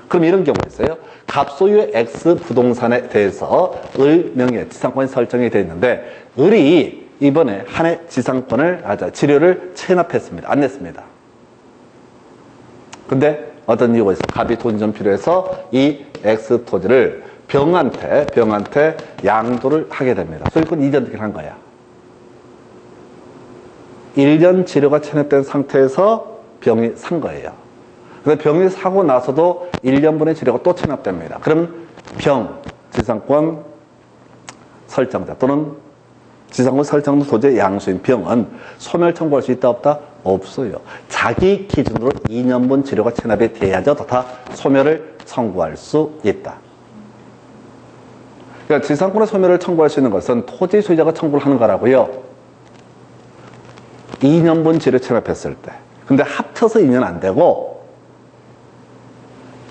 그럼 이런 경우가 있어요. 갑소유의 X 부동산에 대해서 을 명의의 지상권이 설정이 되어 있는데 을이 이번에 한 해 지상권을, 지료를 체납했습니다. 안 냈습니다. 근데 어떤 이유가 있어? 갑이 돈이 좀 필요해서 이 X 토지를 병한테 양도를 하게 됩니다. 소유권 이전을 한 거야. 1년 지료가 체납된 상태에서 병이 산 거예요. 근데 병이 사고 나서도 1년분의 지료가 또 체납됩니다. 그럼 병, 지상권 설정자 또는 지상권 설정 토지의 양수인 병은 소멸 청구할 수 있다 없다? 없어요. 자기 기준으로 2년분 지료가 체납이 돼야죠. 다 소멸을 청구할 수 있다. 그러니까 지상권의 소멸을 청구할 수 있는 것은 토지 소유자가 청구를 하는 거라고요. 2년분 지료 체납했을 때. 근데 합쳐서 2년 안 되고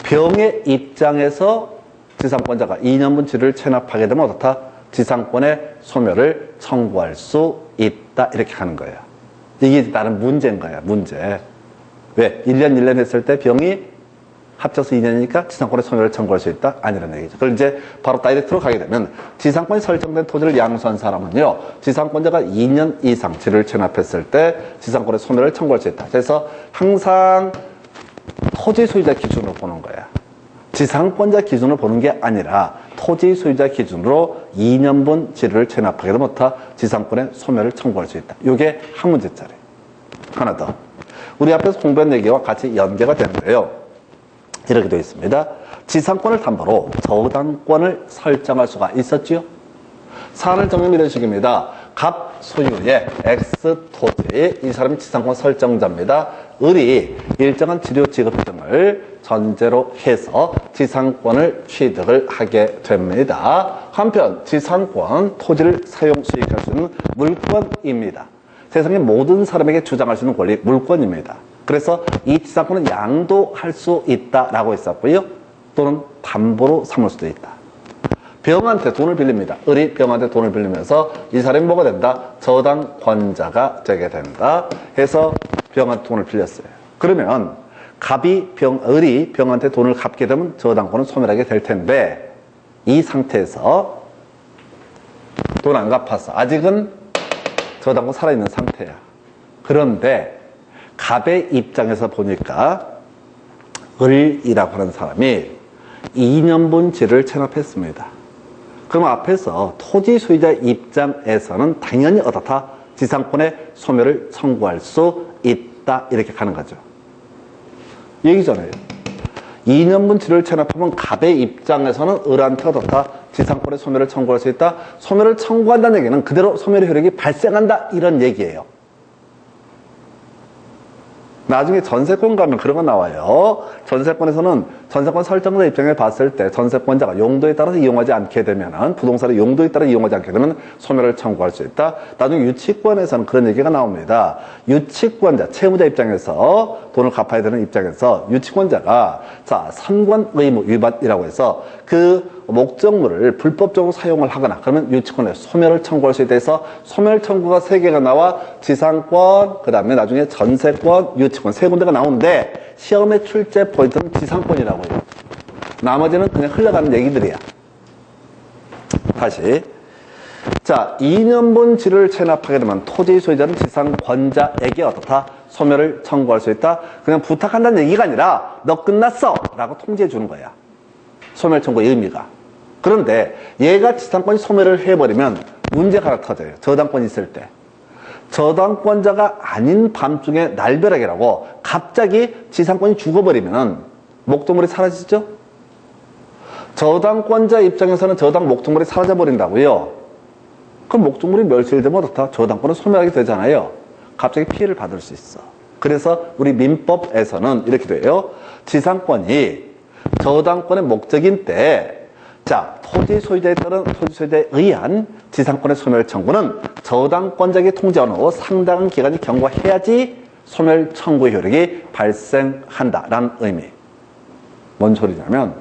병의 입장에서 지상권자가 2년분 지료를 체납하게 되면 어떻다? 지상권의 소멸을 청구할 수 있다. 이렇게 하는 거예요. 이게 다른 문제인 거야, 문제. 왜? 1년 했을 때 병이 합쳐서 2년이니까 지상권의 소멸을 청구할 수 있다? 아니라는 얘기죠. 그걸 이제 바로 다이렉트로 가게 되면 지상권이 설정된 토지를 양수한 사람은요, 지상권자가 2년 이상 지료를 체납했을 때 지상권의 소멸을 청구할 수 있다. 그래서 항상 토지 소유자 기준으로 보는 거야. 지상권자 기준으로 보는 게 아니라 토지 소유자 기준으로 2년분 지료를 체납하게 되면 지상권의 소멸을 청구할 수 있다. 이게 한 문제짜리. 하나 더. 우리 앞에서 공부한 얘기와 같이 연계가 되는데요. 이렇게 되어 있습니다. 지상권을 담보로 저당권을 설정할 수가 있었지요. 사안을 정리하면 이런 식입니다. 갑 소유의 X 토지, 이 사람이 지상권 설정자입니다. 을이 일정한 지료 지급 등을 전제로 해서 지상권을 취득을 하게 됩니다. 한편 지상권, 토지를 사용 수익할 수 있는 물권입니다. 세상의 모든 사람에게 주장할 수 있는 권리, 물권입니다. 그래서 이 지상권은 양도할 수 있다라고 했었고요. 또는 담보로 삼을 수도 있다. 병한테 돈을 빌립니다. 을이 병한테 돈을 빌리면서 이 사람이 뭐가 된다? 저당권자가 되게 된다. 해서 병한테 돈을 빌렸어요. 그러면 을이 병한테 돈을 갚게 되면 저당권은 소멸하게 될 텐데 이 상태에서 돈 안 갚았어. 아직은 저당권 살아있는 상태야. 그런데 갑의 입장에서 보니까 을이라고 하는 사람이 2년분 지료를 체납했습니다. 그럼 앞에서 토지 소유자 입장에서는 당연히 어떻다? 지상권의 소멸을 청구할 수 있다. 이렇게 가는 거죠. 얘기잖아요. 2년분 지료를 체납하면 갑의 입장에서는 을한테 어떻다? 지상권의 소멸을 청구할 수 있다. 소멸을 청구한다는 얘기는 그대로 소멸의 효력이 발생한다. 이런 얘기예요. 나중에 전세권 가면 그런 거 나와요. 전세권에서는 전세권 설정자 입장에 봤을 때 전세권자가 용도에 따라서 이용하지 않게 되면은 부동산의 용도에 따라 이용하지 않게 되면 소멸을 청구할 수 있다. 나중에 유치권에서는 그런 얘기가 나옵니다. 유치권자, 채무자 입장에서 돈을 갚아야 되는 입장에서 유치권자가 선권 의무 위반이라고 해서 그 목적물을 불법적으로 사용을 하거나 그러면 유치권에 소멸을 청구할 수 있다 해서 소멸 청구가 3개가 나와 지상권, 그 다음에 나중에 전세권, 유치권 3군데가 나오는데 시험의 출제 포인트는 지상권이라고요. 나머지는 그냥 흘러가는 얘기들이야. 다시. 2년분 지료를 체납하게 되면 토지 소유자는 지상권자에게 어떻다? 소멸을 청구할 수 있다. 그냥 부탁한다는 얘기가 아니라 너 끝났어! 라고 통지해 주는 거야. 소멸 청구의 의미가. 그런데 얘가 지상권이 소멸을 해버리면 문제가 하나 터져요. 저당권이 있을 때. 저당권자가 아닌 밤중에 날벼락이라고 갑자기 지상권이 죽어버리면 목적물이 사라지죠? 저당권자 입장에서는 저당 목적물이 사라져버린다고요. 그럼 목적물이 멸실되면 어떻다? 저당권은 소멸하게 되잖아요. 갑자기 피해를 받을 수 있어. 그래서 우리 민법에서는 이렇게 돼요. 지상권이 저당권의 목적인 때, 자, 토지 소유자에 따른 토지 소유자에 의한 지상권의 소멸 청구는 저당권자에게 통지한 후 상당한 기간이 경과해야지 소멸 청구 효력이 발생한다라는 의미. 뭔 소리냐면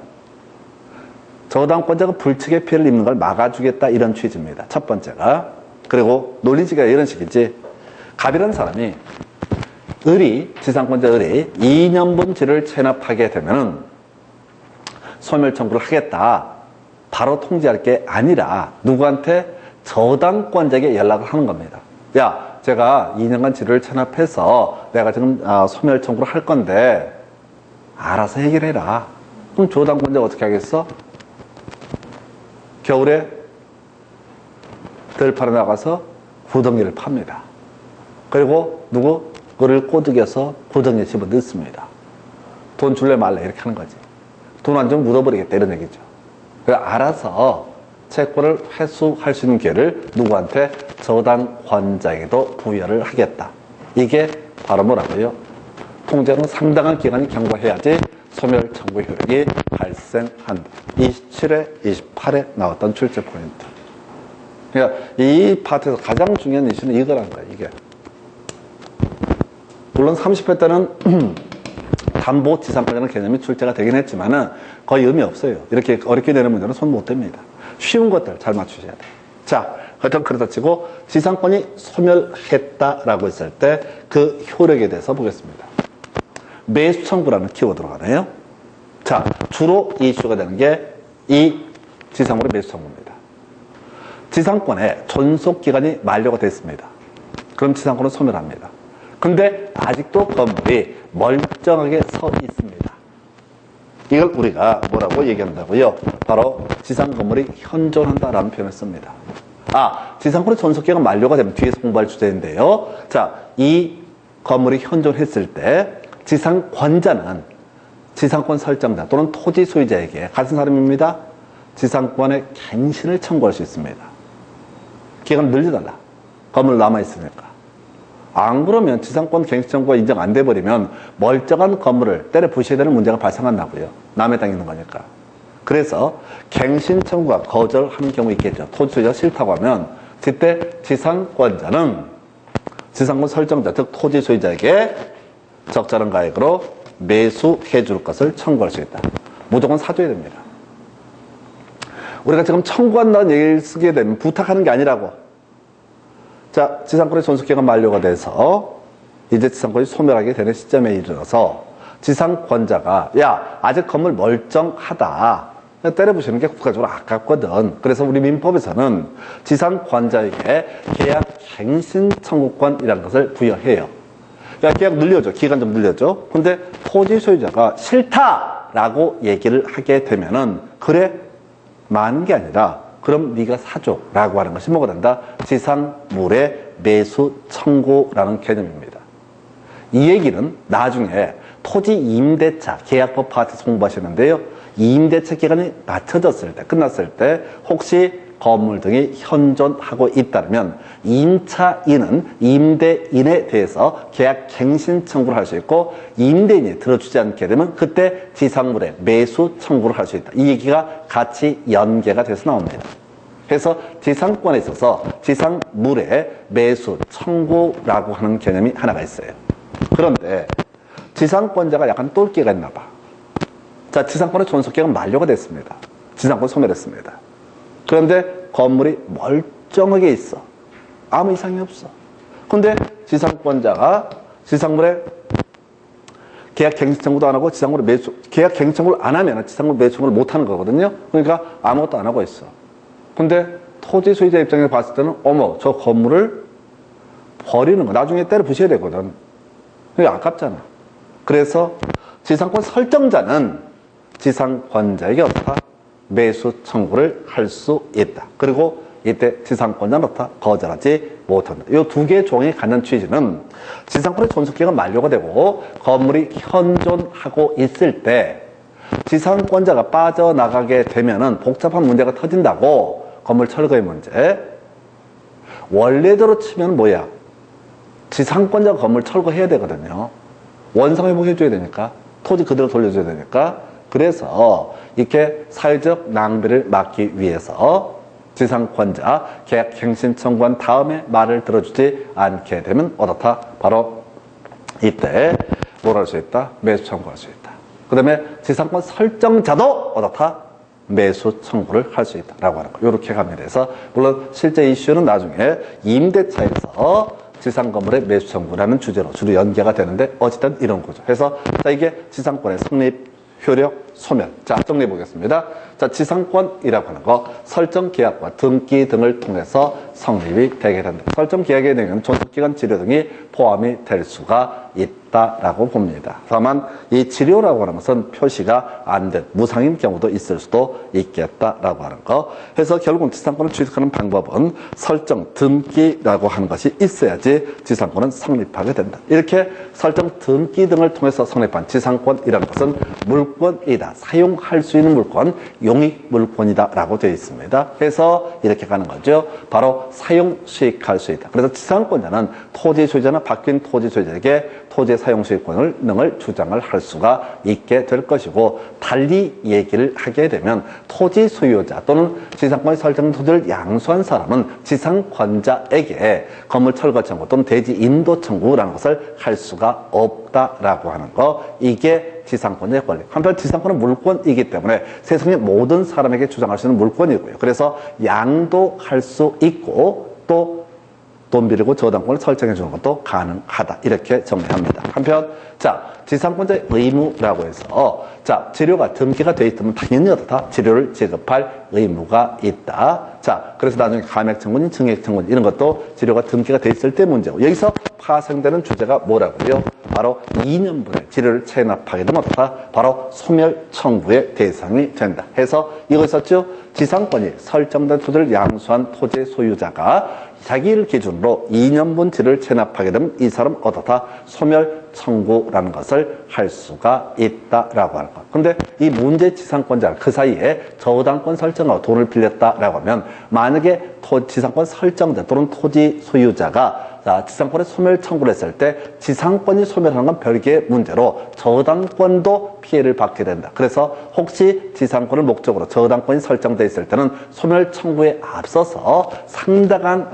저당권자가 불측의 피해를 입는 걸 막아주겠다 이런 취지입니다. 첫 번째가. 그리고 논리지가 이런 식이지. 갑이라는 사람이 지상권자 을이 2년분지를 체납하게 되면은 소멸 청구를 하겠다. 바로 통지할 게 아니라 누구한테? 저당권자에게 연락을 하는 겁니다. 야, 제가 2년간 지를 체납해서 내가 지금 소멸 청구를 할 건데 알아서 해결해라. 그럼 저당권자가 어떻게 하겠어? 겨울에 들판에 나가서 구덩이를 팝니다. 그리고 그를 꼬드겨서 구덩이에 집어넣습니다. 돈 줄래 말래 이렇게 하는 거지. 돈 안 주면 묻어버리겠다 이런 얘기죠. 그래서 알아서 채권을 회수할 수 있는 기회를 누구한테? 저당권자에게도 부여를 하겠다. 이게 바로 뭐라고요? 통제는 상당한 기간이 경과해야지 소멸 청구 효력이 발생한다. 27회, 28회 나왔던 출제 포인트. 그러니까 이 파트에서 가장 중요한 이슈는 이거란 거야, 이게. 물론 30회 때는 담보 지상권이라는 개념이 출제가 되긴 했지만은 거의 의미 없어요. 이렇게 어렵게 되는 문제는 손 못 댑니다. 쉬운 것들 잘 맞추셔야 돼. 자, 하여튼 그러다 치고 지상권이 소멸했다라고 했을 때 그 효력에 대해서 보겠습니다. 매수 청구라는 키워드로 가네요. 자, 주로 이슈가 되는 게 이 지상물의 매수 청구입니다. 지상권의 존속기간이 만료가 됐습니다. 그럼 지상권은 소멸합니다. 근데 아직도 건물이 멀쩡하게 서 있습니다. 이걸 우리가 뭐라고 얘기한다고요? 바로 지상 건물이 현존한다라는 표현을 씁니다. 지상권의 존속기간 만료가 되면 뒤에서 공부할 주제인데요. 자, 이 건물이 현존했을 때 지상권자는 지상권 설정자 또는 토지 소유자에게 같은 사람입니다. 지상권의 갱신을 청구할 수 있습니다. 기간을 늘려달라. 건물 남아있으니까. 안 그러면 지상권 갱신 청구가 인정 안 돼버리면 멀쩡한 건물을 때려 부셔야 되는 문제가 발생한다고요. 남의 땅에 있는 거니까. 그래서 갱신 청구가 거절하는 경우 있겠죠. 토지 소유자가 싫다고 하면 그때 지상권자는 지상권 설정자 즉 토지 소유자에게 적절한 가액으로 매수해 줄 것을 청구할 수 있다. 무조건 사줘야 됩니다. 우리가 지금 청구한다는 얘기를 쓰게 되면 부탁하는 게 아니라고. 자, 지상권의 존속기간 만료가 돼서 이제 지상권이 소멸하게 되는 시점에 이르러서 지상권자가 야, 아직 건물 멀쩡하다. 때려부시는 게 국가적으로 아깝거든. 그래서 우리 민법에서는 지상권자에게 계약 갱신 청구권이라는 것을 부여해요. 야, 계약 늘려줘. 기간 좀 늘려줘. 근데 토지 소유자가 싫다라고 얘기를 하게 되면은 그래, 많은 게 아니라 그럼 네가 사줘 라고 하는 것이 뭐가 된다? 지상물의 매수 청구라는 개념입니다. 이 얘기는 나중에 토지 임대차 계약법 파트에서 공부하시는데요. 임대차 기간이 맞춰졌을 때, 끝났을 때 혹시 건물 등이 현존하고 있다면 임차인은 임대인에 대해서 계약 갱신 청구를 할 수 있고 임대인이 들어주지 않게 되면 그때 지상물의 매수 청구를 할 수 있다. 이 얘기가 같이 연계가 돼서 나옵니다. 그래서 지상권에 있어서 지상물의 매수 청구라고 하는 개념이 하나가 있어요. 그런데 지상권자가 약간 똘끼가 있나 봐. 자, 지상권의 존속기간 만료가 됐습니다. 지상권 소멸했습니다. 그런데 건물이 멀쩡하게 있어. 아무 이상이 없어. 근데 지상권자가 지상물에 계약 갱신 청구도 안 하고 지상물에 계약 갱신 청구를 안 하면 지상물 매수 청구를 못 하는 거거든요. 그러니까 아무것도 안 하고 있어. 근데 토지 소유자 입장에서 봤을 때는 어머, 저 건물을 버리는 거. 나중에 때려 부셔야 되거든. 그게 아깝잖아. 그래서 지상권 설정자는 지상권자에게 어떻다? 매수 청구를 할 수 있다. 그리고 이때 지상권자는 어떻다? 거절하지 못한다. 이 두 개의 조항이 갖는 취지는 지상권의 존속기간 만료가 되고 건물이 현존하고 있을 때 지상권자가 빠져나가게 되면은 복잡한 문제가 터진다고. 건물 철거의 문제. 원래대로 치면 뭐야? 지상권자가 건물 철거해야 되거든요. 원상회복 해줘야 되니까. 토지 그대로 돌려줘야 되니까. 그래서 이렇게 사회적 낭비를 막기 위해서 지상권자 계약갱신 청구한 다음에 말을 들어주지 않게 되면 어떻다? 바로 이때 뭘 할 수 있다? 매수 청구할 수 있다. 그 다음에 지상권 설정자도 어떻다? 매수 청구를 할 수 있다라고 하는 거. 이렇게 갑니다. 그래서 물론 실제 이슈는 나중에 임대차에서 지상 건물의 매수 청구라는 주제로 주로 연계가 되는데 어쨌든 이런 거죠. 그래서 자 이게 지상권의 성립, 효력, 소멸. 자 정리해 보겠습니다. 자 지상권이라고 하는 거 설정 계약과 등기 등을 통해서 성립이 되게 된다. 설정 계약의 내용은 존속기간 치료 등이 포함이 될 수가 있다라고 봅니다. 다만 이 치료라고 하는 것은 표시가 안 된 무상인 경우도 있을 수도 있겠다라고 하는 거. 그래서 결국 지상권을 취득하는 방법은 설정 등기라고 하는 것이 있어야지 지상권은 성립하게 된다. 이렇게 설정 등기 등을 통해서 성립한 지상권이라는 것은 물권이다. 사용할 수 있는 물권, 용익 물권이다라고 되어 있습니다. 그래서 이렇게 가는 거죠. 바로 사용 수익할 수 있다. 그래서 지상권자는 토지 소유자나 바뀐 토지 소유자에게 토지 사용 수익권을 등을 주장을 할 수가 있게 될 것이고, 달리 얘기를 하게 되면 토지 소유자 또는 지상권이 설정된 토지를 양수한 사람은 지상권자에게 건물 철거 청구 또는 대지 인도 청구라는 것을 할 수가 없다라고 하는 거. 이게 지상권자의 권리. 한편 지상권은 물권이기 때문에 세상의 모든 사람에게 주장할 수 있는 물권이고요. 그래서 양도할 수 있고 또 돈 빌리고 저당권을 설정해 주는 것도 가능하다. 이렇게 정리합니다. 한편 자 지상권자의 의무라고 해서 자 지료가 등기가 돼 있다면 당연히 어떻다? 지료를 지급할 의무가 있다. 자 그래서 나중에 감액 청구인, 증액 청구인 이런 것도 지료가 등기가 돼 있을 때 문제고, 여기서 파생되는 주제가 뭐라고요? 바로 2년분의 지료를 체납하게 되면 어떻다? 바로 소멸 청구의 대상이 된다. 해서 이거 있었죠? 지상권이 설정된 토지를 양수한 토지 소유자가 자기를 기준으로 2년분 지를 체납하게 되면 이 사람 어떻다? 소멸 청구라는 것을 할 수가 있다라고 하는 것. 근데 이 문제 지상권자 그 사이에 저당권 설정하고 돈을 빌렸다라고 하면 만약에 지상권 설정자 또는 토지 소유자가 자, 지상권의 소멸 청구를 했을 때 지상권이 소멸하는 건 별개의 문제로 저당권도 피해를 받게 된다. 그래서 혹시 지상권을 목적으로 저당권이 설정되어 있을 때는 소멸 청구에 앞서서 상당한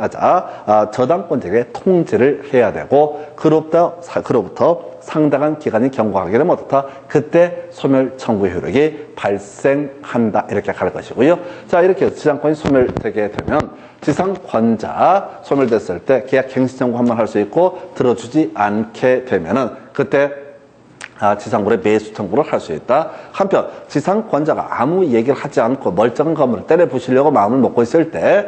저당권자에게 통지를 해야 되고 그로부터 상당한 기간이 경과하게 되면 어떻다? 그때 소멸 청구 효력이 발생한다. 이렇게 갈 것이고요. 자, 이렇게 해서 지상권이 소멸되게 되면 지상권자 소멸됐을 때 계약 갱신 청구 한 번 할 수 있고, 들어주지 않게 되면은 그때 지상권의 매수 청구를 할 수 있다. 한편 지상권자가 아무 얘기를 하지 않고 멀쩡한 건물을 때려 부시려고 마음을 먹고 있을 때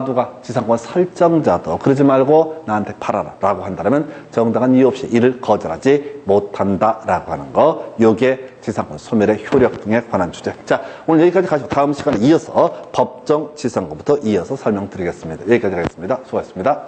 누가 지상권 설정자도 그러지 말고 나한테 팔아라 라고 한다면 정당한 이유 없이 이를 거절하지 못한다라고 하는 거. 요게 지상권 소멸의 효력 등에 관한 주제. 자, 오늘 여기까지 가지고 다음 시간에 이어서 법정 지상권부터 이어서 설명드리겠습니다. 여기까지 하겠습니다. 수고하셨습니다.